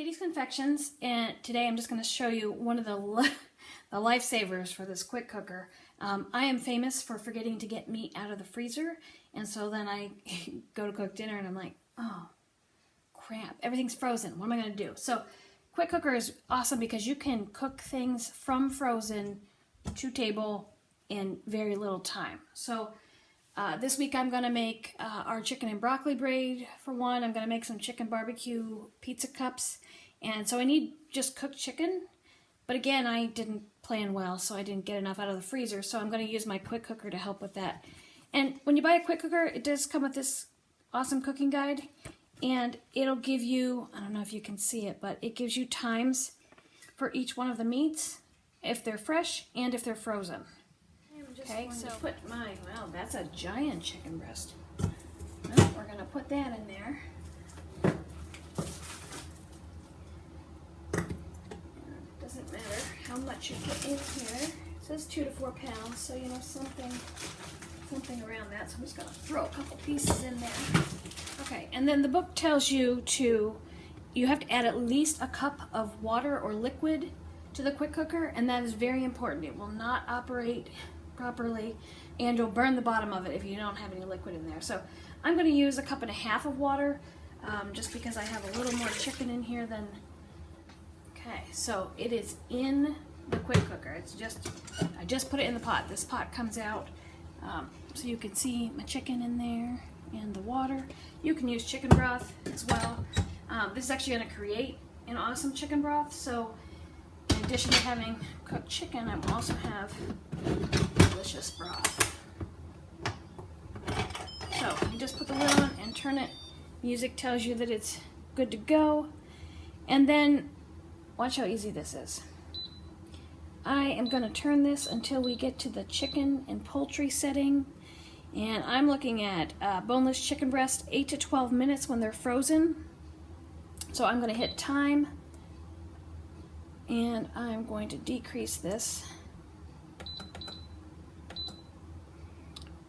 Katie's Confections, and today I'm just going to show you one of the lifesavers for this quick cooker. I am famous for forgetting to get meat out of the freezer, and so then I go to cook dinner and I'm like, oh crap, everything's frozen. What am I going to do? So quick cooker is awesome because you can cook things from frozen to table in very little time. So this week I'm going to make our chicken and broccoli braid for one. I'm going to make some chicken barbecue pizza cups. And so I need just cooked chicken. But again, I didn't plan well, so I didn't get enough out of the freezer. So I'm going to use my quick cooker to help with that. And when you buy a quick cooker, it does come with this awesome cooking guide. And it'll give you, I don't know if you can see it, but it gives you times for each one of the meats, if they're fresh and if they're frozen. Okay, so put my, well, that's a giant chicken breast. Well, we're going to put that in there. It doesn't matter how much you put in here. It says 2 to 4 pounds, so you know something around that. So I'm just going to throw a couple pieces in there. Okay, and then the book tells you you have to add at least a cup of water or liquid to the quick cooker, and that is very important. It will not operate properly, and you'll burn the bottom of it if you don't have any liquid in there. So I'm going to use 1.5 cups of water, just because I have a little more chicken in here than. Okay, so it is in the quick cooker. I just put it in the pot. This pot comes out, so you can see my chicken in there and the water. You can use chicken broth as well. This is actually going to create an awesome chicken broth. So in addition to having cooked chicken, I will also have delicious broth. So you just put the lid on and turn it. Music tells you that it's good to go. And then watch how easy this is. I am going to turn this until we get to the chicken and poultry setting. And I'm looking at boneless chicken breast, 8 to 12 minutes when they're frozen. So I'm going to hit time. And I'm going to decrease this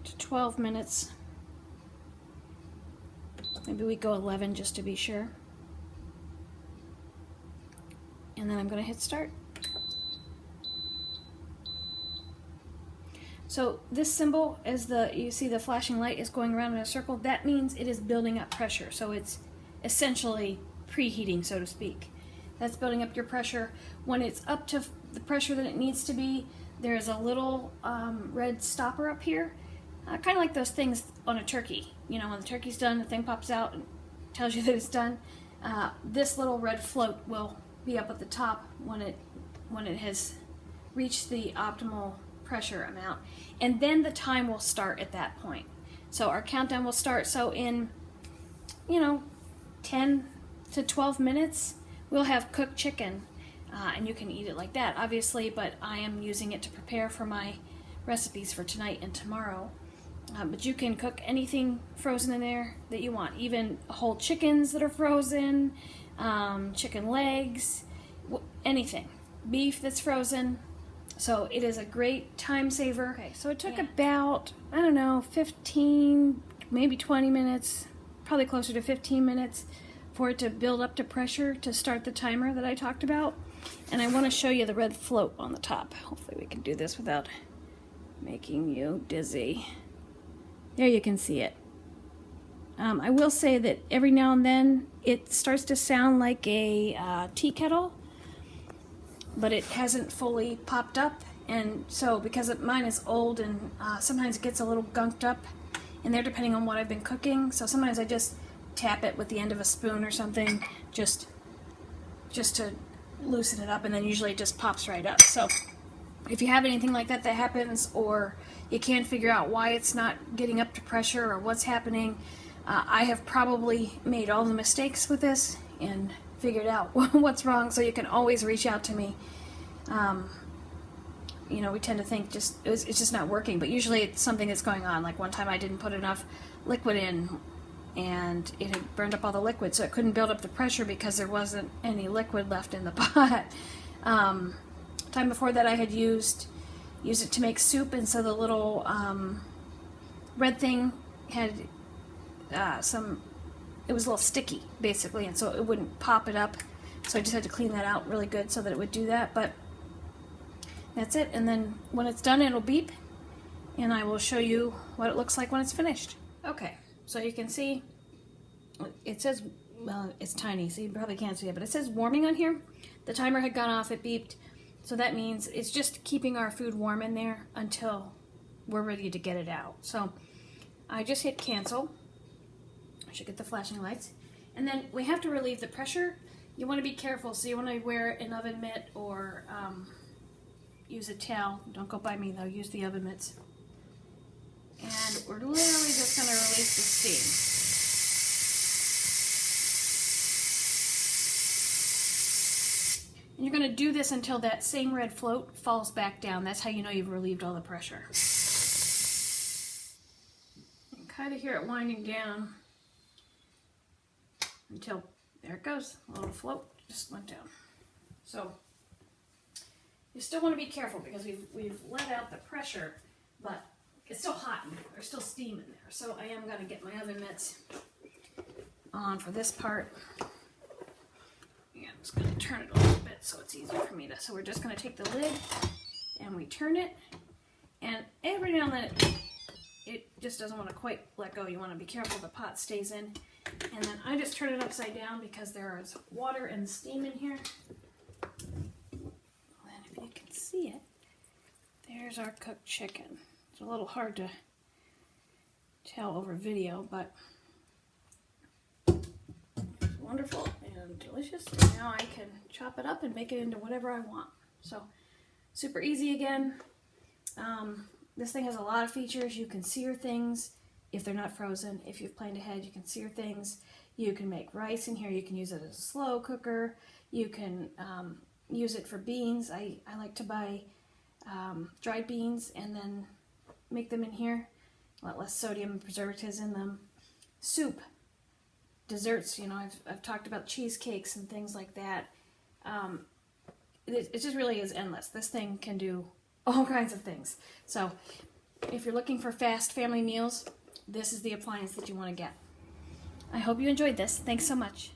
to 12 minutes. Maybe we go 11 just to be sure. And then I'm going to hit start. So this symbol, as you see the flashing light is going around in a circle, that means it is building up pressure. So it's essentially preheating, so to speak. That's building up your pressure. When it's up to the pressure that it needs to be, there's a little red stopper up here, kind of like those things on a turkey. You know, when the turkey's done, the thing pops out and tells you that it's done. This little red float will be up at the top when it has reached the optimal pressure amount, and then the time will start at that point. So our countdown will start. So in 10 to 12 minutes we'll have cooked chicken, and you can eat it like that obviously, but I am using it to prepare for my recipes for tonight and tomorrow. But you can cook anything frozen in there that you want, even whole chickens that are frozen, chicken legs, anything, beef that's frozen. So it is a great time saver. Okay, so it took about, I don't know, 15, maybe 20 minutes, probably closer to 15 minutes for it to build up to pressure to start the timer that I talked about. And I want to show you the red float on the top. Hopefully we can do this without making you dizzy. There you can see it. I will say that every now and then it starts to sound like a tea kettle, but it hasn't fully popped up, and so because mine is old and sometimes it gets a little gunked up in there depending on what I've been cooking, so sometimes I just tap it with the end of a spoon or something just to loosen it up, and then usually it just pops right up. So if you have anything like that happens, or you can't figure out why it's not getting up to pressure or what's happening, I have probably made all the mistakes with this and figured out what's wrong, so you can always reach out to me. We tend to think it's just not working, but usually it's something that's going on. Like one time I didn't put enough liquid in, and it had burned up all the liquid, so it couldn't build up the pressure because there wasn't any liquid left in the pot. Time before that I had used it to make soup, and so the little red thing had it was a little sticky basically, and so it wouldn't pop it up So I just had to clean that out really good so that it would do that, but that's it. And then when it's done, it'll beep, and I will show you what it looks like when it's finished. Okay, so you can see, it says, well, it's tiny, so you probably can't see it, but it says warming on here. The timer had gone off, it beeped, so that means it's just keeping our food warm in there until we're ready to get it out. So I just hit cancel. I should get the flashing lights. And then we have to relieve the pressure. You want to be careful, so you want to wear an oven mitt or use a towel. Don't go by me though, use the oven mitts. And we're literally just going to release the steam. And you're going to do this until that same red float falls back down. That's how you know you've relieved all the pressure. You can kind of hear it winding down until, there it goes, a little float just went down. So you still want to be careful because we've let out the pressure, but it's still hot in there. There's still steam in there. So I am going to get my oven mitts on for this part. Yeah, I'm just going to turn it a little bit so it's easier for me to. So we're just going to take the lid and we turn it. And every now and then it just doesn't want to quite let go. You want to be careful the pot stays in. And then I just turn it upside down because there is water and steam in here. And if you can see it, there's our cooked chicken. It's a little hard to tell over video, but it's wonderful and delicious. And now I can chop it up and make it into whatever I want. So super easy again. This thing has a lot of features. You can sear things if they're not frozen. If you've planned ahead, you can sear things. You can make rice in here. You can use it as a slow cooker. You can use it for beans. I like to buy dried beans and then make them in here. A lot less sodium and preservatives in them. Soup, desserts, you know, I've talked about cheesecakes and things like that. It just really is endless. This thing can do all kinds of things. So if you're looking for fast family meals, this is the appliance that you want to get. I hope you enjoyed this. Thanks so much.